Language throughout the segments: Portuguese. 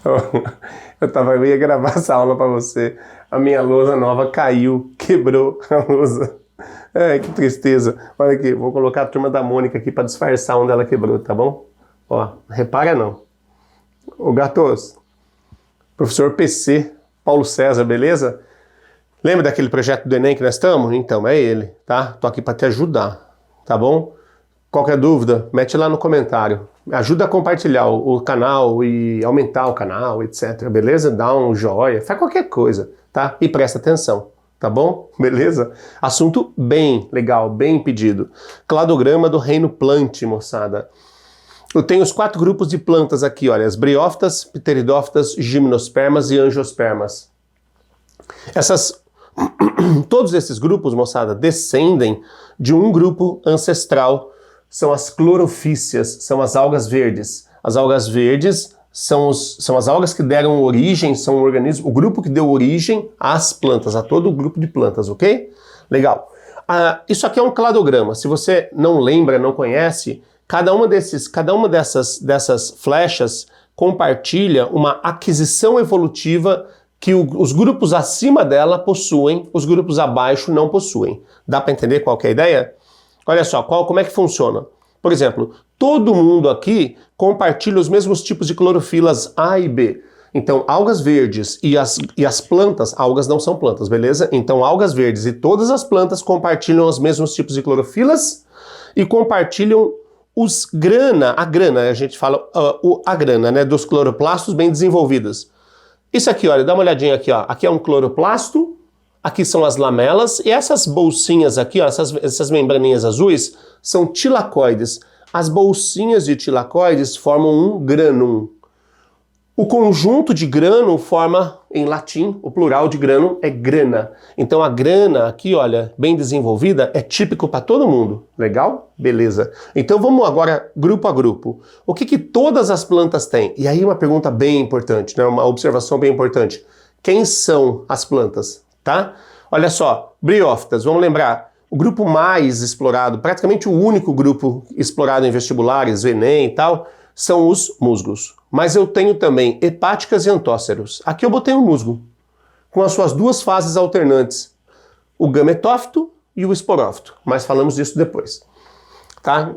Eu ia gravar essa aula para você. A minha lousa nova caiu, quebrou a lousa. Ai, que tristeza. Olha aqui, vou colocar a turma da Mônica aqui para disfarçar onde ela quebrou, tá bom? Ó, repara não. Ô Gatos, professor PC, Paulo César, beleza? Lembra daquele projeto do Enem que nós estamos? Então, é ele, tá? Tô aqui para te ajudar, tá bom? Qualquer dúvida, mete lá no comentário. Ajuda a compartilhar o canal e aumentar o canal, etc. Beleza? Dá um joinha, faz qualquer coisa, tá? E presta atenção, tá bom? Beleza? Assunto bem legal, bem pedido. Cladograma do reino Plant, moçada. Eu tenho os 4 grupos de plantas aqui, olha. As briófitas, pteridófitas, gimnospermas e angiospermas. Todos esses grupos, moçada, descendem de um grupo ancestral. São as clorofícias, são as algas verdes. As algas verdes são as algas que deram origem, são o organismo, o grupo que deu origem às plantas, a todo o grupo de plantas, ok? Legal. Isso aqui é um cladograma. Se você não lembra, não conhece, cada uma dessas flechas compartilha uma aquisição evolutiva que os grupos acima dela possuem, os grupos abaixo não possuem. Dá para entender qual que é a ideia? Olha só, como é que funciona? Por exemplo, todo mundo aqui compartilha os mesmos tipos de clorofilas A e B. Então, algas verdes e as plantas, algas não são plantas, beleza? Então, algas verdes e todas as plantas compartilham os mesmos tipos de clorofilas e compartilham a grana, a gente fala a grana, né, dos cloroplastos bem desenvolvidas. Isso aqui, olha, dá uma olhadinha aqui, ó. Aqui é um cloroplasto. Aqui são as lamelas, e essas bolsinhas aqui, ó, essas membraninhas azuis, são tilacoides. As bolsinhas de tilacoides formam um grânum. O conjunto de grano forma, em latim, o plural de grano é grana. Então a grana aqui, olha, bem desenvolvida, é típico para todo mundo. Legal? Beleza. Então vamos agora grupo a grupo. O que todas as plantas têm? E aí uma pergunta bem importante, né? Uma observação bem importante. Quem são as plantas? Tá? Olha só, briófitas, vamos lembrar, o grupo mais explorado, praticamente o único grupo explorado em vestibulares, Enem e tal, são os musgos. Mas eu tenho também hepáticas e antóceros. Aqui eu botei um musgo, com as suas 2 fases alternantes, o gametófito e o esporófito, mas falamos disso depois. Tá?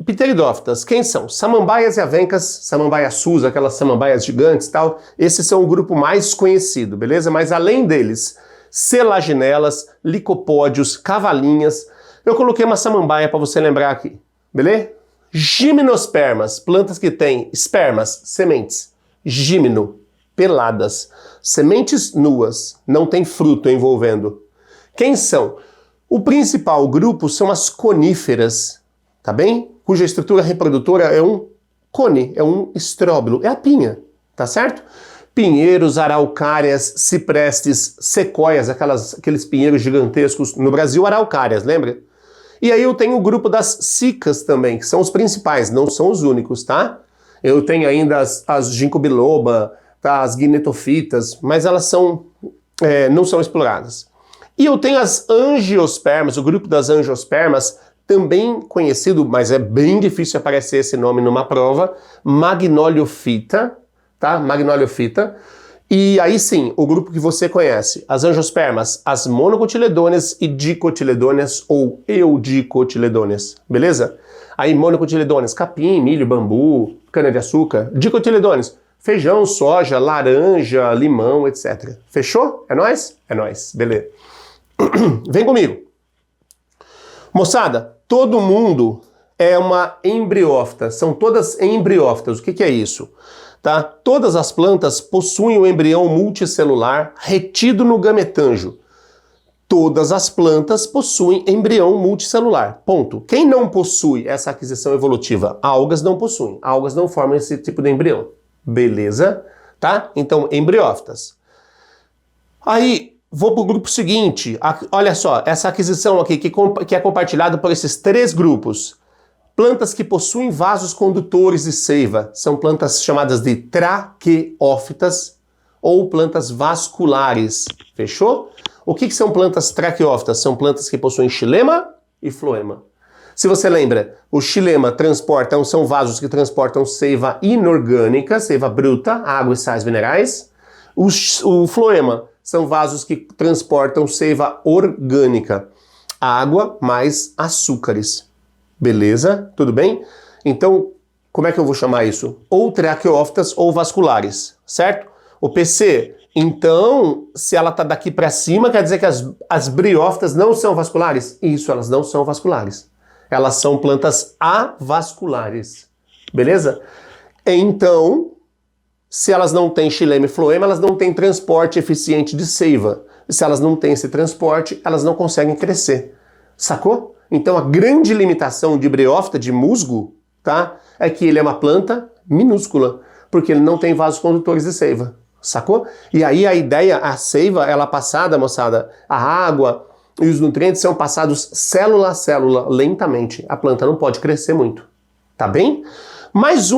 Pteridófitas, quem são? Samambaias e avencas, samambaia sus, aquelas samambaias gigantes e tal, esses são o grupo mais conhecido, beleza? Mas além deles, selaginelas, licopódios, cavalinhas, eu coloquei uma samambaia para você lembrar aqui, beleza? Gimnospermas, plantas que têm espermas, sementes, gímino, peladas, sementes nuas, não tem fruto envolvendo. Quem são? O principal grupo são as coníferas, tá bem? Cuja estrutura reprodutora é um cone, é um estróbilo, é a pinha, tá certo? Pinheiros, araucárias, ciprestes, sequoias, aqueles pinheiros gigantescos. No Brasil, araucárias, lembra? E aí eu tenho o grupo das cicas também, que são os principais, não são os únicos, tá? Eu tenho ainda as ginkgo biloba, tá? As gnetofitas, mas elas não são exploradas. E eu tenho as angiospermas, o grupo das angiospermas, também conhecido, mas é bem difícil aparecer esse nome numa prova, Magnoliophyta, tá? Magnoliophyta. E aí sim, o grupo que você conhece, as angiospermas, as monocotiledôneas e dicotiledôneas ou eudicotiledôneas, beleza? Aí monocotiledôneas, capim, milho, bambu, cana-de-açúcar. Dicotiledôneas, feijão, soja, laranja, limão, etc. Fechou? É nóis? É nóis, beleza. Vem comigo. Moçada, todo mundo é uma embriófita, são todas embriófitas. O que é isso? Tá? Todas as plantas possuem o embrião multicelular retido no gametângio. Todas as plantas possuem embrião multicelular. Ponto. Quem não possui essa aquisição evolutiva? Algas não possuem. Algas não formam esse tipo de embrião. Beleza? Tá? Então, embriófitas. Aí, vou para o grupo seguinte. Olha só, essa aquisição aqui que é compartilhada por esses 3 grupos. Plantas que possuem vasos condutores de seiva são plantas chamadas de traqueófitas ou plantas vasculares. Fechou? O que são plantas traqueófitas? São plantas que possuem xilema e floema. Se você lembra, o xilema são vasos que transportam seiva inorgânica, seiva bruta, água e sais minerais. O floema são vasos que transportam seiva orgânica, água mais açúcares. Beleza? Tudo bem? Então, como é que eu vou chamar isso? Ou traqueófitas ou vasculares, certo? O PC, então, se ela está daqui para cima, quer dizer que as briófitas não são vasculares? Isso, elas não são vasculares. Elas são plantas avasculares. Beleza? Então, se elas não têm xilema e floema, elas não têm transporte eficiente de seiva. Se elas não têm esse transporte, elas não conseguem crescer. Sacou? Então, a grande limitação de briófita, de musgo, tá? É que ele é uma planta minúscula, porque ele não tem vasos condutores de seiva. Sacou? E aí a ideia, a seiva, ela é passada, moçada, a água e os nutrientes são passados célula a célula, lentamente. A planta não pode crescer muito. Tá bem? Mais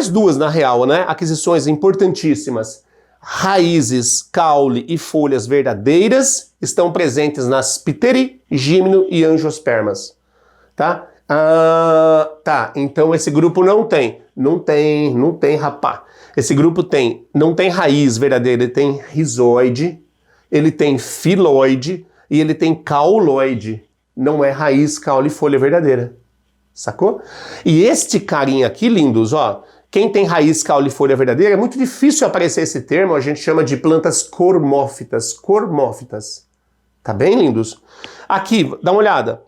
duas, na real, né? Aquisições importantíssimas. Raízes, caule e folhas verdadeiras estão presentes nas Pteri, Gímeno e Angiospermas. Tá? Tá, então esse grupo não tem. Não tem, rapá. Esse grupo não tem raiz verdadeira, ele tem rizoide, ele tem filóide e ele tem cauloide. Não é raiz, caule e folha verdadeira. Sacou? E este carinha aqui, lindos, ó, quem tem raiz, caule e folha verdadeira, é muito difícil aparecer esse termo, a gente chama de plantas cormófitas. Cormófitas. Tá bem, lindos? Aqui, dá uma olhada.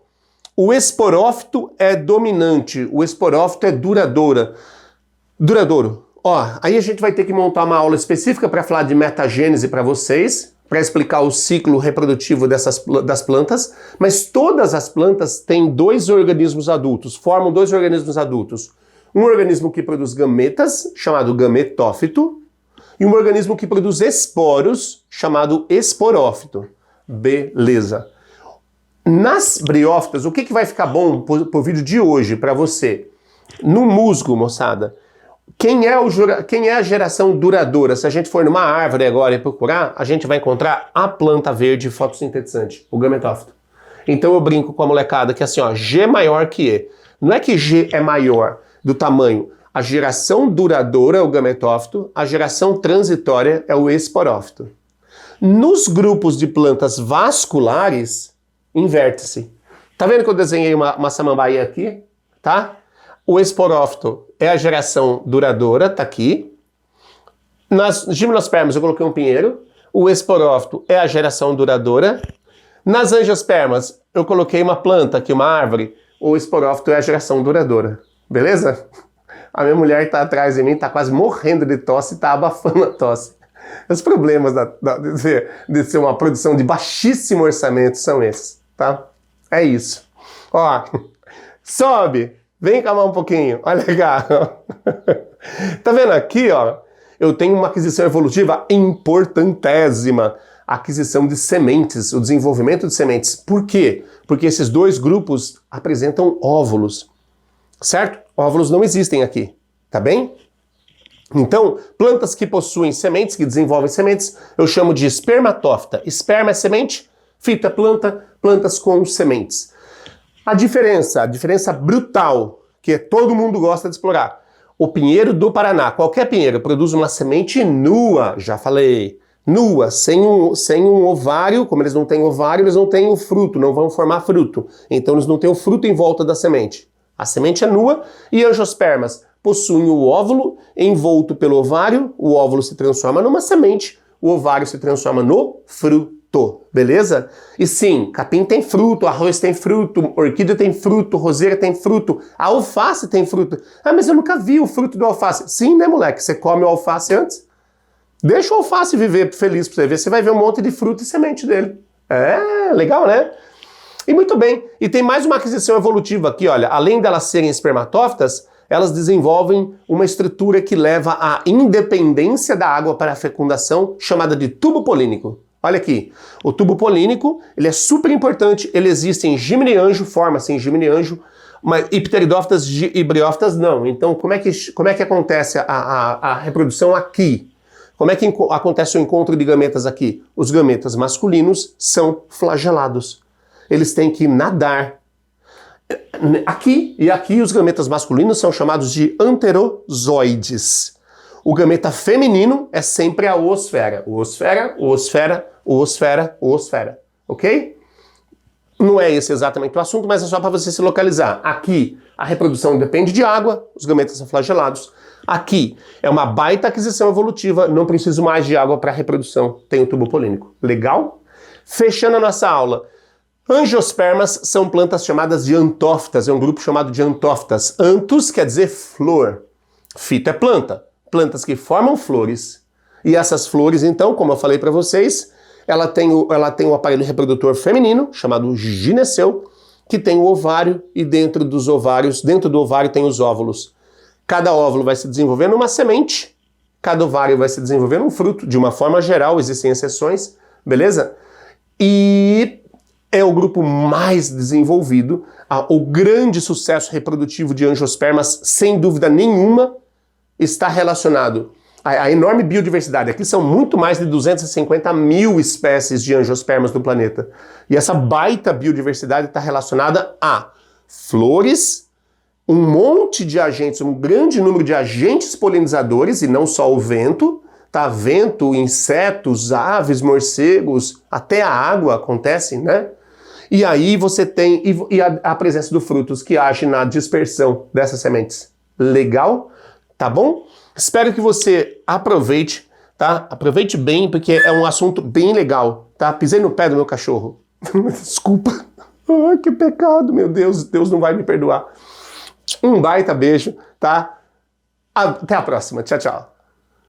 O esporófito é dominante, o esporófito é duradouro. Ó, aí a gente vai ter que montar uma aula específica para falar de metagênese para vocês, para explicar o ciclo reprodutivo das plantas, mas todas as plantas têm dois organismos adultos, formam dois organismos adultos. Um organismo que produz gametas, chamado gametófito, e um organismo que produz esporos, chamado esporófito. Beleza. Nas briófitas, o que vai ficar bom pro vídeo de hoje para você? No musgo, moçada, quem é a geração duradoura? Se a gente for numa árvore agora e procurar, a gente vai encontrar a planta verde fotossintetizante, o gametófito. Então eu brinco com a molecada que assim, ó, G maior que E. Não é que G é maior do tamanho. A geração duradoura é o gametófito, a geração transitória é o esporófito. Nos grupos de plantas vasculares, inverte-se. Tá vendo que eu desenhei uma samambaia aqui? Tá? O esporófito é a geração duradoura, tá aqui. Nas gimnospermas eu coloquei um pinheiro. O esporófito é a geração duradoura. Nas angiospermas eu coloquei uma planta aqui, uma árvore. O esporófito é a geração duradoura. Beleza? A minha mulher tá atrás de mim, tá quase morrendo de tosse e tá abafando a tosse. Os problemas de ser uma produção de baixíssimo orçamento são esses, tá? É isso. Ó, sobe! Vem calmar um pouquinho, olha legal. Tá vendo aqui, ó? Eu tenho uma aquisição evolutiva importantésima. A aquisição de sementes, o desenvolvimento de sementes. Por quê? Porque esses dois grupos apresentam óvulos, certo? Óvulos não existem aqui, tá bem? Então, plantas que possuem sementes, que desenvolvem sementes, eu chamo de espermatófita. Esperma é semente, fita é planta, plantas com sementes. A diferença brutal, que todo mundo gosta de explorar. O pinheiro do Paraná, qualquer pinheiro, produz uma semente nua, já falei, nua, sem um ovário, como eles não têm ovário, eles não têm o fruto, não vão formar fruto. Então eles não têm o fruto em volta da semente. A semente é nua e angiospermas possuem o óvulo envolto pelo ovário, o óvulo se transforma numa semente, o ovário se transforma no fruto. Beleza? E sim, capim tem fruto, arroz tem fruto, orquídea tem fruto, roseira tem fruto, a alface tem fruto. Ah, mas eu nunca vi o fruto do alface. Sim, né, moleque? Você come o alface antes? Deixa o alface viver feliz pra você ver. Você vai ver um monte de fruto e semente dele. É, legal, né? E muito bem. E tem mais uma aquisição evolutiva aqui, olha. Além delas serem espermatófitas, elas desenvolvem uma estrutura que leva à independência da água para a fecundação, chamada de tubo polínico. Olha aqui, o tubo polínico, ele é super importante, ele existe em Gímeno e Anjo, forma-se em Gímeno e Anjo, mas pteridófitas e briófitas não. Então, como é que acontece a reprodução aqui? Como é que acontece o encontro de gametas aqui? Os gametas masculinos são flagelados. Eles têm que nadar Aqui e aqui os gametas masculinos são chamados de anterozoides. O gameta feminino é sempre a oosfera. Oosfera, oosfera, oosfera, oosfera. Ok? Não é esse exatamente o assunto, mas é só para você se localizar. Aqui a reprodução depende de água, os gametas são flagelados. Aqui é uma baita aquisição evolutiva, não preciso mais de água para reprodução, tem o tubo polínico. Legal? Fechando a nossa aula. Angiospermas são plantas chamadas de antófitas, é um grupo chamado de antófitas. Antus quer dizer flor, fito é planta, plantas que formam flores. E essas flores, então, como eu falei para vocês, ela tem o aparelho reprodutor feminino, chamado gineceu, que tem o ovário e dentro do ovário tem os óvulos. Cada óvulo vai se desenvolver numa semente, cada ovário vai se desenvolver num fruto, de uma forma geral, existem exceções, beleza? E é o grupo mais desenvolvido, o grande sucesso reprodutivo de angiospermas, sem dúvida nenhuma, está relacionado à enorme biodiversidade. Aqui são muito mais de 250 mil espécies de angiospermas no planeta. E essa baita biodiversidade está relacionada a flores, um monte de agentes, um grande número de agentes polinizadores, e não só o vento, tá? Vento, insetos, aves, morcegos, até a água acontece, né? E aí você tem a presença do frutos que age na dispersão dessas sementes. Legal? Tá bom? Espero que você aproveite, tá? Aproveite bem, porque é um assunto bem legal, tá? Pisei no pé do meu cachorro. Desculpa. Ai, que pecado, meu Deus. Deus não vai me perdoar. Um baita beijo, tá? Até a próxima. Tchau, tchau.